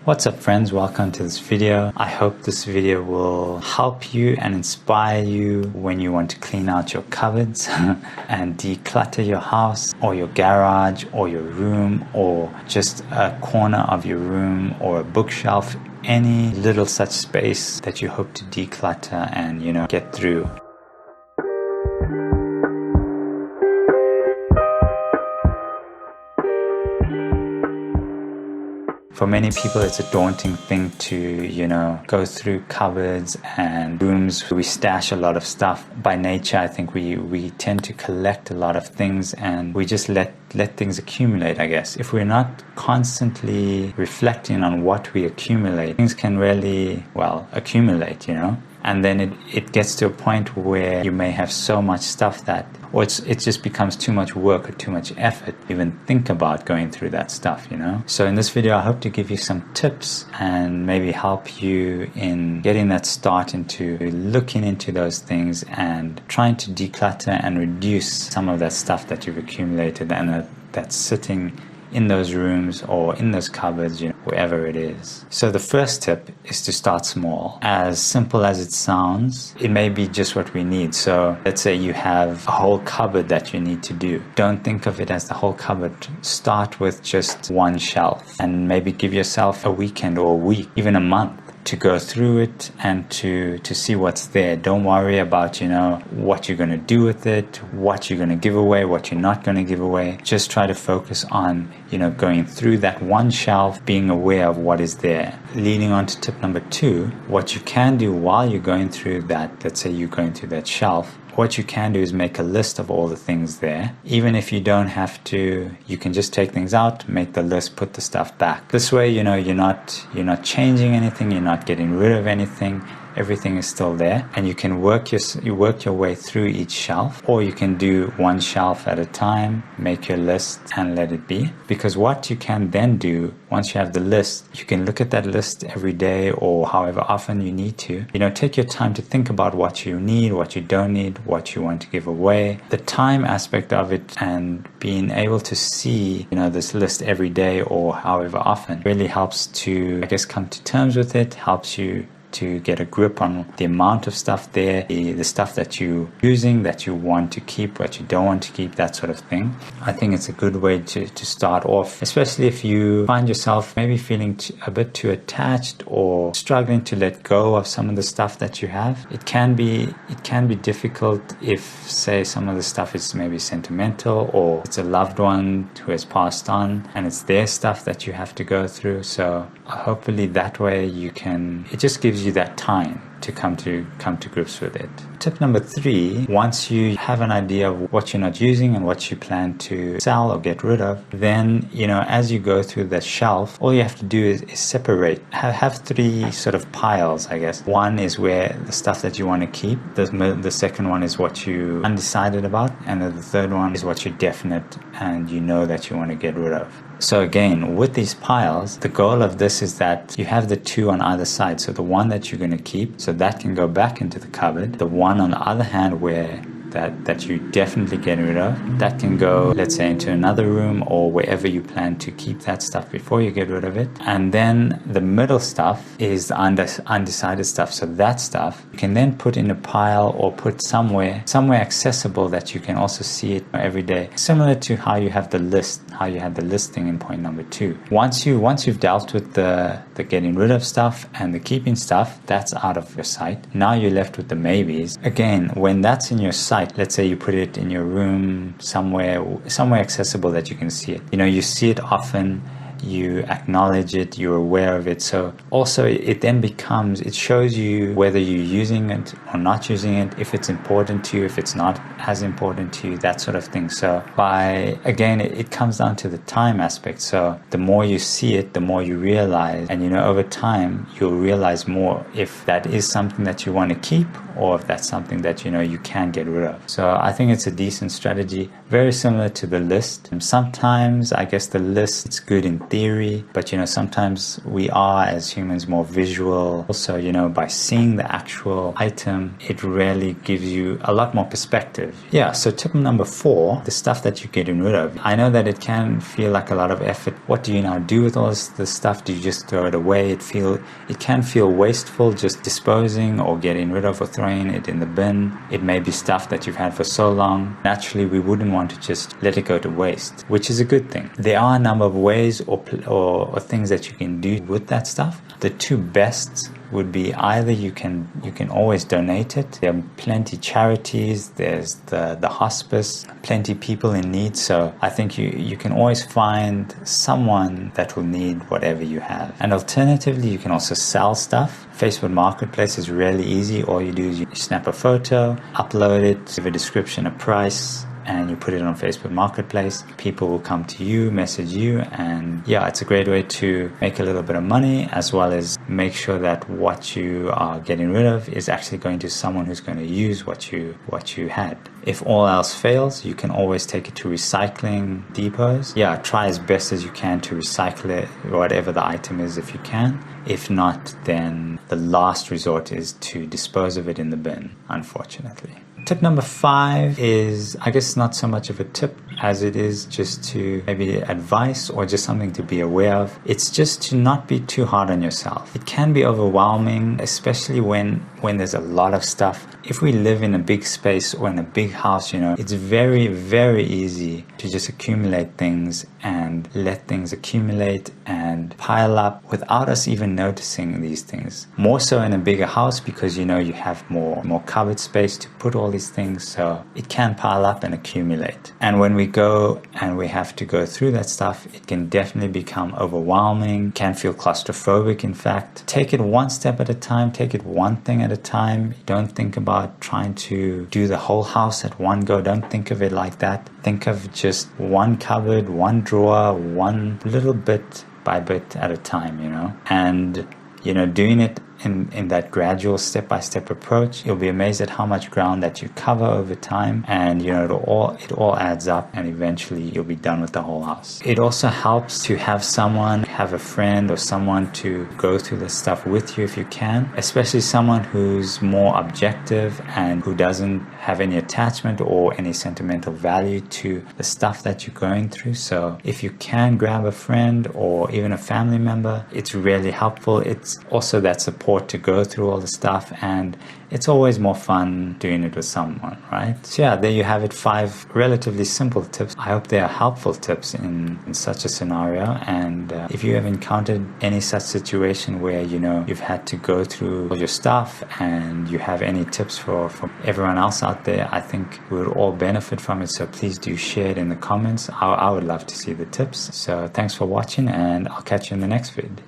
What's up friends, welcome to this video. I hope this video will help you and inspire you when you want to clean out your cupboards and declutter your house or your garage or your room or just a corner of your room or a bookshelf, any little such space that you hope to declutter and get through. For many people, it's a daunting thing to, go through cupboards and rooms. We stash a lot of stuff. By nature, I think we tend to collect a lot of things and we just let things accumulate, I guess. If we're not constantly reflecting on what we accumulate, things can really, accumulate, And then it gets to a point where you may have so much stuff that, or it just becomes too much work or too much effort to even think about going through that stuff, So in this video, I hope to give you some tips and maybe help you in getting that start into looking into those things and trying to declutter and reduce some of that stuff that you've accumulated and that's sitting in those rooms or in those cupboards, wherever it is. So the first tip is to start small. As simple as it sounds, it may be just what we need. So let's say you have a whole cupboard that you need to do. Don't think of it as the whole cupboard. Start with just one shelf and maybe give yourself a weekend or a week, even a month, to go through it and to see what's there. Don't worry about, what you're going to do with it, what you're going to give away, what you're not going to give away. Just try to focus on, going through that one shelf, being aware of what is there. Leading on to tip number 2, what you can do while you're going through that, let's say you're going through that shelf, what you can do is make a list of all the things there. Even if you don't have to, you can just take things out, make the list, put the stuff back. This way, you're not changing anything, you're not getting rid of anything. Everything is still there, and you can work your way through each shelf, or you can do one shelf at a time, make your list and let it be. Because what you can then do, once you have the list, you can look at that list every day or however often you need to. Take your time to think about what you need, what you don't need, what you want to give away. The time aspect of it and being able to see, this list every day or however often really helps to, I guess, come to terms with it, helps you to get a grip on the amount of stuff there, the stuff that you're using, that you want to keep, what you don't want to keep, that sort of thing. I think it's a good way to start off, especially if you find yourself maybe feeling a bit too attached or struggling to let go of some of the stuff that you have. It can be difficult if, say, some of the stuff is maybe sentimental or it's a loved one who has passed on and it's their stuff that you have to go through. So hopefully that way it just gives you that time to come to grips with it. Tip number 3, once you have an idea of what you're not using and what you plan to sell or get rid of, then, as you go through the shelf, all you have to do is separate. Have 3 sort of piles, I guess. One is where the stuff that you want to keep. The second one is what you're undecided about. And the third one is what you're definite and that you want to get rid of. So again, with these piles, the goal of this is that you have the 2 on either side. So the one that you're going to keep, so that can go back into the cupboard. The one on the other hand where that you definitely get rid of, that can go, let's say, into another room or wherever you plan to keep that stuff before you get rid of it. And then the middle stuff is the undecided stuff. So that stuff you can then put in a pile or put somewhere accessible that you can also see it every day. Similar to how you have the list, how you had the listing in point number 2. Once you've dealt with the getting rid of stuff and the keeping stuff, that's out of your sight. Now you're left with the maybes. Again, when that's in your sight, let's say you put it in your room somewhere accessible that you can see it. You see it often, you acknowledge it, you're aware of it. So also it then it shows you whether you're using it or not using it, if it's important to you, if it's not as important to you, that sort of thing. So again, it comes down to the time aspect. So the more you see it, the more you realize, and over time you'll realize more if that is something that you want to keep or if that's something that you can get rid of. So I think it's a decent strategy, very similar to the list. And sometimes I guess the list, it's good in theory, theory, but sometimes we are as humans more visual. Also, by seeing the actual item, it really gives you a lot more perspective. Yeah, so tip number 4, the stuff that you're getting rid of. I know that it can feel like a lot of effort. What do you now do with all this stuff? Do you just throw it away? It can feel wasteful just disposing or getting rid of or throwing it in the bin. It may be stuff that you've had for so long. Naturally, we wouldn't want to just let it go to waste, which is a good thing. There are a number of ways or things that you can do with that stuff. The 2 best would be either you can always donate it. There are plenty charities, there's the hospice, plenty people in need. So I think you can always find someone that will need whatever you have. And alternatively, you can also sell stuff. Facebook Marketplace is really easy. All you do is you snap a photo, upload it, give a description, a price, and you put it on Facebook Marketplace. People will come to you, message you, and yeah, it's a great way to make a little bit of money, as well as make sure that what you are getting rid of is actually going to someone who's going to use what you had. If all else fails, you can always take it to recycling depots. Yeah, try as best as you can to recycle it, whatever the item is, if you can. If not, then the last resort is to dispose of it in the bin, unfortunately. Tip number 5 is, I guess, not so much of a tip as it is just to maybe advice or just something to be aware of. It's just to not be too hard on yourself. It can be overwhelming, especially when there's a lot of stuff. If we live in a big space or in a big house, it's very, very easy to just accumulate things and let things accumulate and pile up without us even noticing these things. More so in a bigger house because you have more cupboard space to put all these things, so it can pile up and accumulate. And when we go and we have to go through that stuff, it can definitely become overwhelming, can feel claustrophobic. In fact, take it one step at a time, take it one thing at a time. Don't think about trying to do the whole house at one go. Don't think of it like that. Think of just one cupboard, one drawer, one little bit by bit at a time, and doing it in that gradual step-by-step approach, you'll be amazed at how much ground that you cover over time, and it all adds up, and eventually you'll be done with the whole house. It also helps to have a friend or someone to go through the stuff with you if you can, especially someone who's more objective and who doesn't have any attachment or any sentimental value to the stuff that you're going through. So if you can grab a friend or even a family member, it's really helpful. It's also that support to go through all the stuff, and it's always more fun doing it with someone, right? So yeah, there you have it, 5 relatively simple tips. I hope they are helpful tips in such a scenario, and if you have encountered any such situation where you've had to go through all your stuff and you have any tips for everyone else out there, I think we would all benefit from it, so please do share it in the comments. I would love to see the tips. So thanks for watching, and I'll catch you in the next vid.